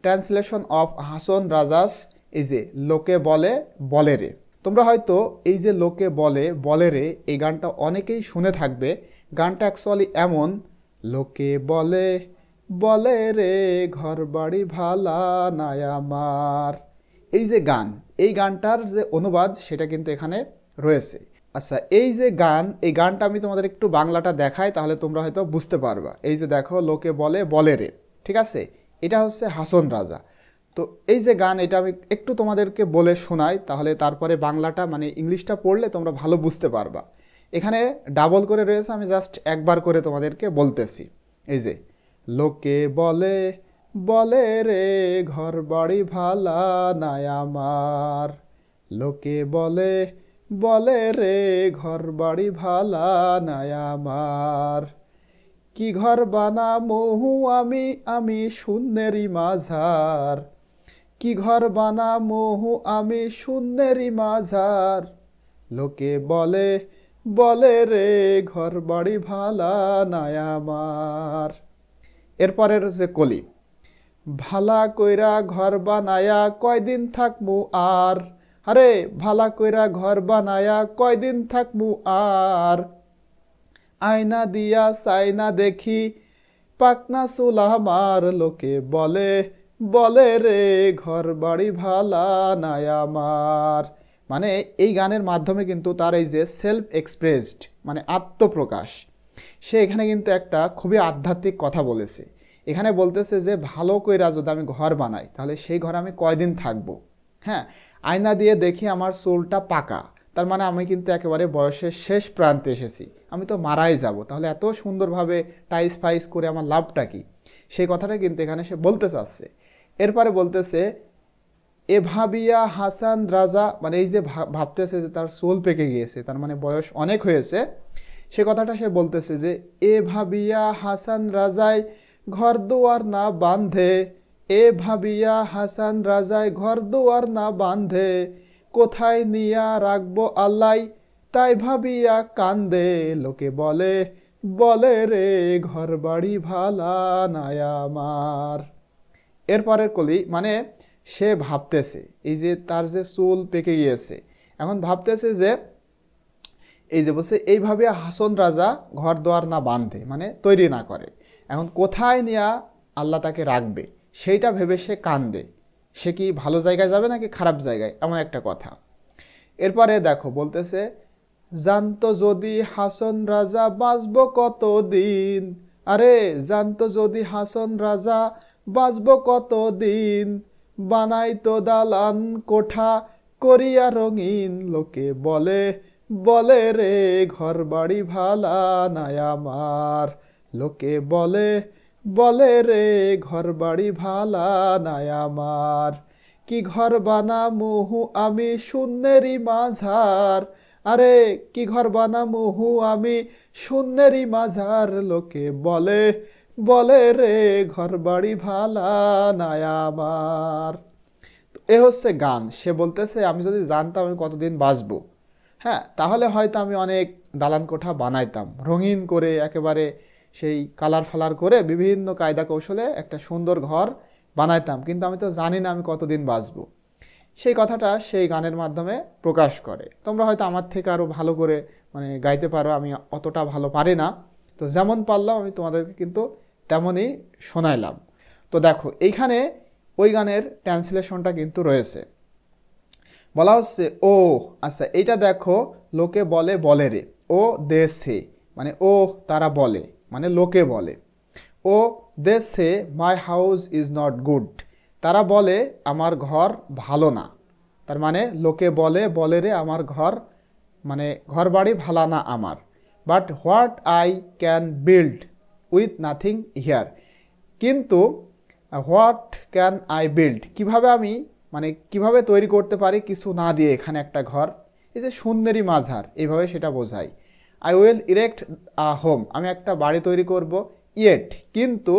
Translation of Hason রাজাস এই যে লোকে বলে বলে রে। তোমরা হয়তো এই যে লোকে বলে বলে রে এই গানটা অনেকেই শুনে থাকবে। গানটা অ্যাকচুয়ালি এমন, লোকে বলে বলে রে ঘর বাড়ি ভালা নাই আমার। এই যে গান, এই গানটার যে অনুবাদ সেটা কিন্তু এখানে রয়েছে। আচ্ছা, এই যে গান, এই গানটা আমি তোমাদের একটু বাংলাটা দেখাই, তাহলে তোমরা হয়তো বুঝতে পারবা। এই যে দেখো, লোকে বলে বলে রে, ঠিক আছে, এটা হচ্ছে হাসন রাজা। তো এই যে গান, এটা আমি একটু তোমাদেরকে বলে শোনাই, তাহলে তারপরে বাংলাটা মানে ইংলিশটা পড়লে তোমরা ভালো বুঝতে পারবা। এখানে ডাবল করে রয়েছে, আমি জাস্ট একবার করে তোমাদেরকে বলতেছি। এই যে লোকে বলে বলে রে ঘর বাড়ি ভালা নাই আমার, লোকে বলে বলে রে ঘর বাড়ি ভালা নাই আমার, কি ঘর বানামু আমি আমি শূন্যেরই মাঝার, কি ঘর বানামু আমি শূন্যেরই মাঝার, লোকে বলে বলে রে ঘর বাড়ি ভালা নাই আমার। এরপরের যে কলি, ভালা কইরা ঘর বানায়া কয়দিন থাকমু আর, আরে ভালা কইরা ঘর বানায়া কয়দিন থাকমু আর, আয়না দিয়া চাইনা দেখি পাকনা চুল আমার, লোকে বলে বলে রে ঘর বাড়ি ভালা নাই আমার। মানে এই গানের মাধ্যমে কিন্তু তার এই যে সেলফ এক্সপ্রেসড মানে আত্মপ্রকাশ, সে এখানে কিন্তু একটা খুবই আধ্যাত্মিক কথা বলেছে। এখানে বলতেছে যে ভালো কইরা যদি আমি ঘর বানাই তাহলে সেই ঘরে আমি কয়দিন থাকবো। হ্যাঁ, আয়না দিয়ে দেখি আমার চুলটা পাকা, তার মানে আমি কিন্তু একেবারে বয়সের শেষ প্রান্তে এসেছি, আমি তো মারাই যাব, তাহলে এত সুন্দরভাবে টাইস ফাইস করে আমার লাভটা কি, সেই কথাটা কিন্তু এখানে সে বলতে চাচ্ছে। এরপরে বলতেছে এ ভাবিয়া হাসান রাজা, মানে এই যে ভাবতেছে যে তার চুল পেকে গিয়েছে, তার মানে বয়স অনেক হয়েছে, সে কথাটা সে বলতেছে যে এ ভাবিয়া হাসান রাজায় ঘর দুয়ার না বাঁধে, এ ভাবিয়া হাসান রাজায় ঘর দুয়ার না বাঁধে, কোথায় নিয়া রাখবো আল্লাই তাই ভাবিয়া কান্দে, লোকে বলে বলে রে ঘর বাড়ি ভালা নাই আমার। এরপরের কলি, মানে সে ভাবতেছে এই যে তার যে চুল পেকে গিয়েছে, এখন ভাবতেছে যে এই যে বলছে এইভাবে হাসন রাজা ঘর দোয়ার না বাঁধে মানে তৈরি না করে, এখন কোথায় নিয়া আল্লাহ তাকে রাখবে সেইটা ভেবে সে কান্দে। সে কি ভালো জায়গায় যাবে নাকি খারাপ জায়গায়, এমন একটা কথা। এরপরে দেখো বলতেছে জানতো যদি হাসন রাজা বাঁচব কত দিন, আরে জানতো যদি হাসন রাজা বাঁচব কত দিন, বানাইতো দালান কোঠা করিয়া রঙিন, লোকে বলে বলে রে ঘর বাড়ি ভালা নাই আমার, লোকে বলে বলে রে ঘর বাড়ি ভালা নাই আমার, কি ঘর বানামু আমি শূন্যেরই মাঝার, আরে কি ঘর বানামু আমি শূন্যেরই মাঝার, লোকে বলে বলে রে ঘর বাড়ি ভালা নাই আমার। তো এ হচ্ছে গান। সে বলতেছে আমি যদি জানতাম আমি কতদিন বাঁচবো, হ্যাঁ, তাহলে হয়তো আমি অনেক দালান কোঠা বানাইতাম রঙিন করে, একেবারে সেই কালার ফালার করে বিভিন্ন কায়দা কৌশলে একটা সুন্দর ঘর বানাইতাম, কিন্তু আমি তো জানি না আমি কতদিন বাঁচবো। সেই কথাটা সেই গানের মাধ্যমে প্রকাশ করে। তোমরা হয়তো আমার থেকে আরও ভালো করে মানে গাইতে পারো, আমি অতটা ভালো পারি না, তো যেমন পারলাম আমি তোমাদেরকে কিন্তু তেমনই শোনাইলাম। তো দেখো এইখানে ওই গানের ট্রান্সলেশনটা কিন্তু রয়েছে, বলা হচ্ছে ও আচ্ছা এইটা দেখো, লোকে বলে বলে রে, ও দেশে মানে ও তারা বলে মানে লোকে বলে, ও দেশে মাই হাউস ইজ নট গুড, তারা বলে আমার ঘর ভালো না, তার মানে লোকে বলে বলে রে আমার ঘর মানে ঘর বাড়ি ভালো না আমার, but what I can build with nothing here, কিন্তু হোয়াট ক্যান আই বিল্ড কীভাবে আমি মানে কিভাবে তৈরি করতে পারি কিছু না দিয়ে এখানে একটা ঘর, এই যে শূন্যেরই মাঝার এইভাবে সেটা বোঝায়। I will erect a home, আমি একটা বাড়ি তৈরি করব, ইয়েট কিন্তু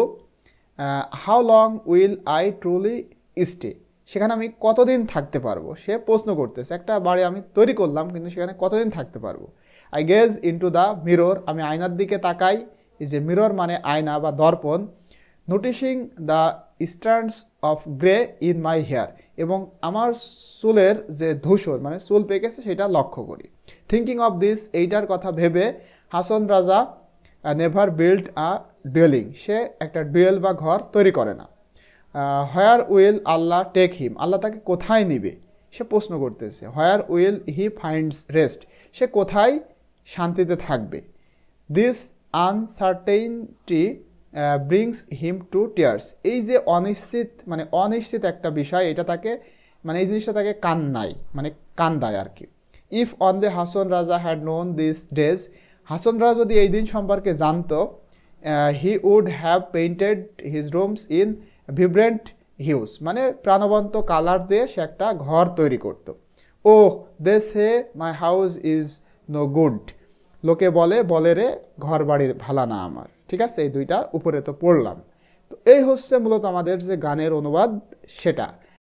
how long will I truly stay, সেখানে আমি কতদিন থাকতে পারবো, সে প্রশ্ন করতেছে। একটা বাড়ি আমি তৈরি করলাম কিন্তু সেখানে কতদিন থাকতে পারবো। I gauge into the mirror, আমি আয়নার দিকে তাকাই, এই যে মিরর মানে আয়না বা দর্পণ, noticing the strands of grey in my hair, এবং আমার চুলের যে ধূসর মানে চুল পেকেছে সেটা লক্ষ্য করি। থিঙ্কিং অফ দিস, এইটার কথা ভেবে Hason Raja never build a duelling, সে একটা ডুয়েল বা ঘর তৈরি করে না। Where will Allah take him, আল্লাহ তাকে কোথায় নিবে সে প্রশ্ন করতেছে। Where will he finds rest, সে কোথায় শান্তিতে থাকবে। This uncertainty brings him to tears, এই যে অনিশ্চিত মানে অনিশ্চিত একটা বিষয়, এটা তাকে মানে এই জিনিসটা তাকে কান্নায় মানে কান্দায় আর কি। If and the Hasan Raja had known this days, Hasan Raja যদি এই দিন সম্পর্কে জানতো, he would have painted his rooms in vibrant hues, মানে প্রাণবন্ত কালার দিয়ে সে একটা ঘর তৈরি করতো। ও they say my house is no good, লোকে বলে বলে রে ঘর বাড়ি ভালা না আমার। ঠিক আছে, এই দুইটা উপরে তো পড়লাম। তো এই হচ্ছে মূলত আমাদের যে গানের অনুবাদ সেটা।